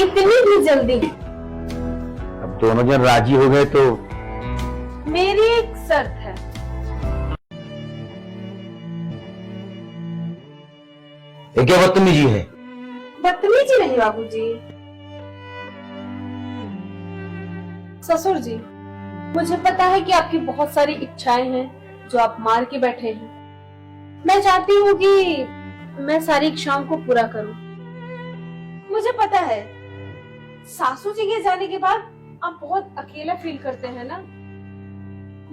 इतनी भी जल्दी? अब दोनों जन राजी हो गए तो मेरी एक शर्त है। ये क्या बदतमीजी है? बदतमीजी नहीं बाबूजी। ससुर जी, मुझे पता है कि आपकी बहुत सारी इच्छाएं हैं जो आप मार के बैठे हैं। मैं चाहती हूँ कि मैं सारी इच्छाओं को पूरा करूं। मुझे पता है सासू जी के जाने के बाद आप बहुत अकेला फील करते हैं ना।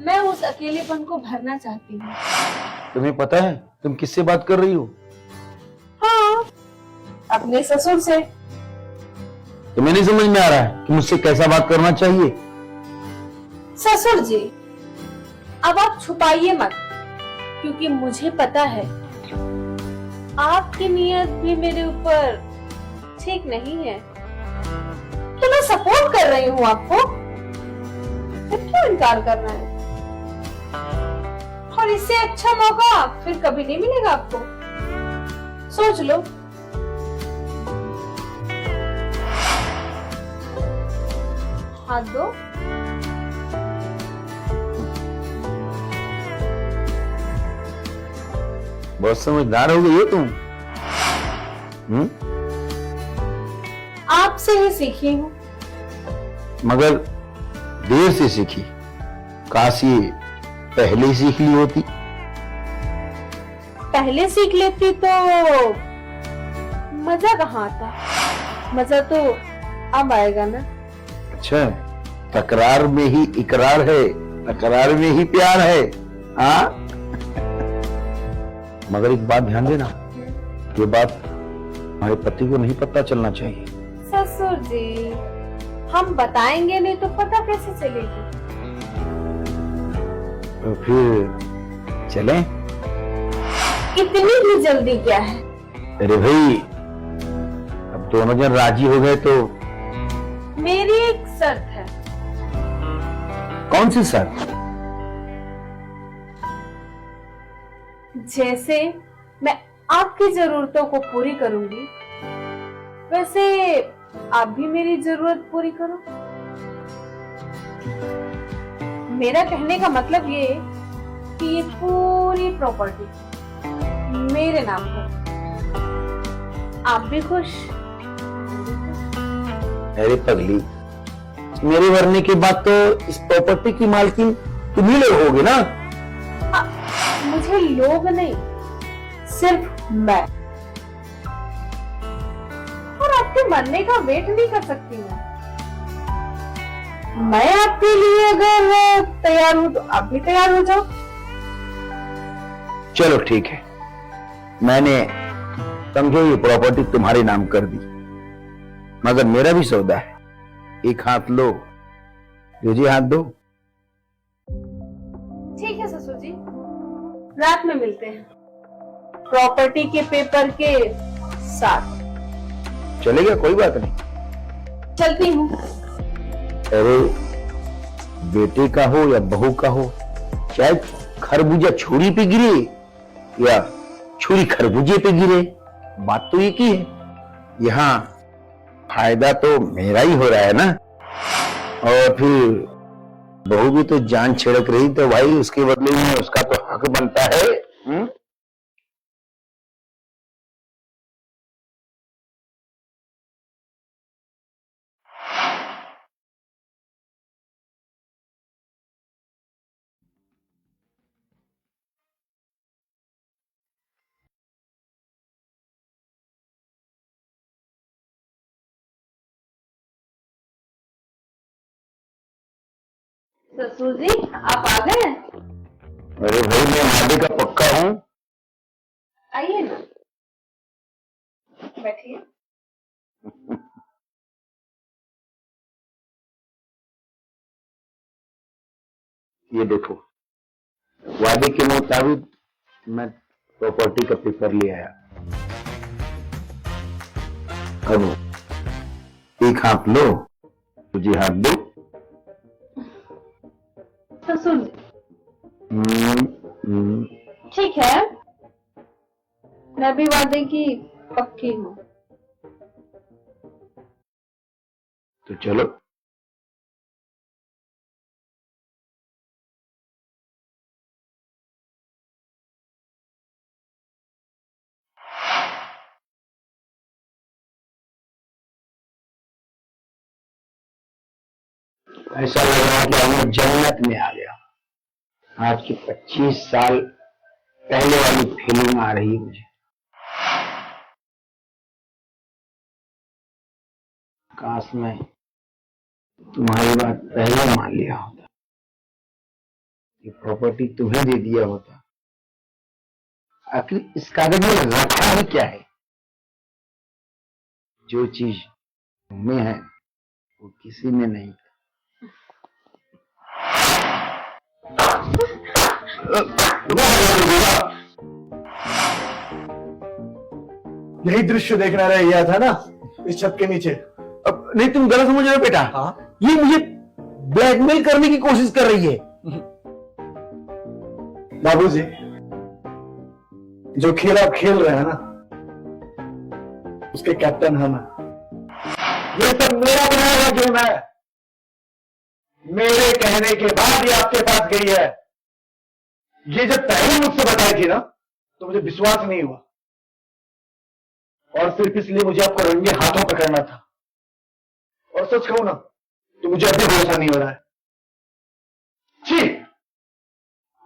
मैं उस अकेलेपन को भरना चाहती हूँ। तुम्हें पता है तुम किससे बात कर रही हो? हाँ, अपने ससुर से। तुम्हें नहीं समझ में आ रहा है कि मुझसे कैसा बात करना चाहिए? ससुर जी, अब आप छुपाइए मत, क्योंकि मुझे पता है आपकी नीयत भी मेरे ऊपर ठीक नहीं है। तो मैं सपोर्ट कर रही हूँ आपको, फिर क्यों इनकार करना है? और इससे अच्छा मौका फिर कभी नहीं मिलेगा आपको। सोच लो। हाथ दो। बहुत समझदार हो गई हो तुम। आपसे ही सीखी हूँ। मगर देर से सीखी। काश ये पहले ही सीख ली होती। पहले सीख लेती तो मजा कहाँ आता? मजा तो अब आएगा ना। अच्छा, तकरार में ही इकरार है, तकरार में ही प्यार है। हाँ, मगर एक बात ध्यान देना, ये बात हमारे पति को नहीं पता चलना चाहिए। ससुर जी, हम बताएंगे नहीं तो पता कैसे चलेगी? तो फिर चलें? इतनी भी जल्दी क्या है? अरे भाई, अब दोनों जन राजी हो गए तो मेरी एक शर्त है। कौन सी शर्त? जैसे मैं आपकी जरूरतों को पूरी करूंगी, वैसे आप भी मेरी जरूरत पूरी करो। मेरा कहने का मतलब ये कि ये पूरी प्रॉपर्टी मेरे नाम पर। आप भी खुश? अरे पगली, मेरे मरने के बाद तो इस प्रॉपर्टी की मालकिन तुम ही लोग होगे ना? मुझे लोग नहीं, सिर्फ मैं। और आपके मरने का वेट नहीं कर सकती मैं आपके लिए अगर तैयार हूं तो आप भी तैयार हो जाओ। चलो ठीक है, मैंने समझो ये प्रॉपर्टी तुम्हारे नाम कर दी, मगर मेरा भी सौदा है। एक हाथ लो, दूसरी हाथ दो। ठीक है ससुर जी, रात में मिलते हैं, प्रॉपर्टी के पेपर के साथ। चलेगा, कोई बात नहीं। चलती हूँ। अरे बेटे का हो या बहू का हो, चाहे खरबूजा छुरी पे गिरे या छुरी खरबूजे पे गिरे, बात तो एक ही है। यहाँ फायदा तो मेरा ही हो रहा है ना। और फिर बहू भी तो जान छिड़क रही, तो भाई उसके बदले में उसका तो हक बनता है। ससुर जी, आप आ गए? अरे भाई, मैं वादे का पक्का हूं। आइए ना, बैठिए। ये देखो, वादे के मुताबिक मैं प्रॉपर्टी का पेपर ले आया। अब एक हाथ लो, तुझे हाथ दो। ससुर जी, ठीक है, मैं भी वादे की पक्की हूँ। तो चलो। ऐसा लग रहा है कि मैं जन्नत में आ गया। आज की 25 साल पहले वाली फीलिंग आ रही है मुझे। काश मैं तुम्हारी बात पहले मान लिया होता, ये प्रॉपर्टी तुम्हें दे दिया होता। आखिर इस कागज में रखा है क्या है? जो चीज तुम्हें है वो किसी में नहीं। यही दृश्य देखना रह गया था ना इस छत के नीचे। अब नहीं, तुम गलत समझ रहे हो बेटा। हाँ? ये मुझे ब्लैकमेल करने की कोशिश कर रही है। बाबूजी, जो खेल आप खेल रहे हैं ना, उसके कैप्टन हम हैं। ये सब मेरा बनाया हुआ गेम है। मेरे कहने के बाद ये आपके पास गई है। ये जब पहले मुझसे बताई थी ना, तो मुझे विश्वास नहीं हुआ, और सिर्फ इसलिए मुझे आपको रंगे हाथों पकड़ना था। और सच कहूं ना, तो मुझे अभी भरोसा नहीं हो रहा है। छी,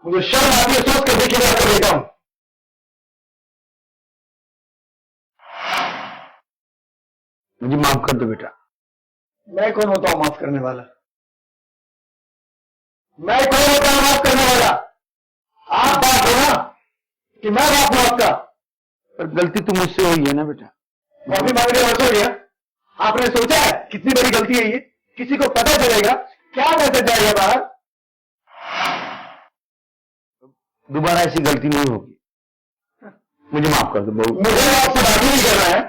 मुझे शर्म आती है सोच कर देखिए कर लेता हूं। मुझे माफ कर दो बेटा। मैं कौन होता हूं माफ करने वाला? मैं कौन होता हूं माफ करने वाला? आप बात हो ना कि मैं बाप हूं आपका। पर गलती तो मुझसे हुई है ना बेटा। माफी मांगने वर्ष हो गया। आपने सोचा है कितनी बड़ी गलती है ये? किसी को पता चलेगा, क्या मैसेज जाएगा बाहर? दोबारा ऐसी गलती नहीं होगी। मुझे माफ कर दो बहू। मुझे आपसे बात ही नहीं करना है।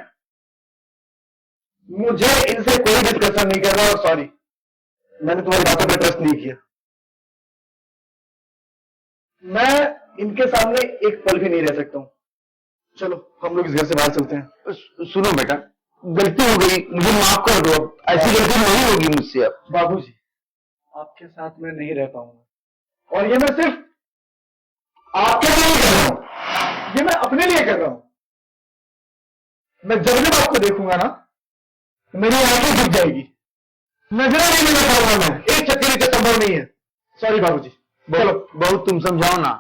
मुझे इनसे कोई डिस्कशन नहीं करना। और सॉरी, मैंने तुम्हारी बातों पर ट्रस्ट नहीं किया। मैं इनके सामने एक पल भी नहीं रह सकता हूं। चलो हम लोग इस घर से बाहर चलते हैं। सुनो बेटा, गलती हो गई, मुझे माफ कर दो। अब ऐसी गलती नहीं होगी मुझसे अब। बाबूजी, आपके साथ मैं नहीं रह पाऊंगा, और ये मैं सिर्फ आपके लिए कर रहा हूं। ये मैं अपने लिए कर रहा हूं। मैं जब आपको देखूंगा ना, मेरी आंखें झुक जाएगी। नजर नहीं मिल पाऊंगा मैं। एक चक्कर नीचे संभव नहीं है। सॉरी बाबूजी। चलो बहू, तुम समझाओ ना।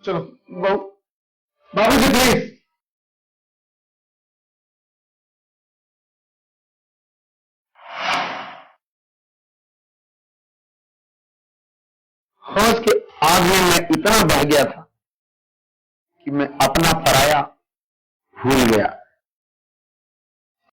चलो बहू। बाबूजी प्लीज। हौस के आग में मैं इतना बह गया था कि मैं अपना पराया भूल गया।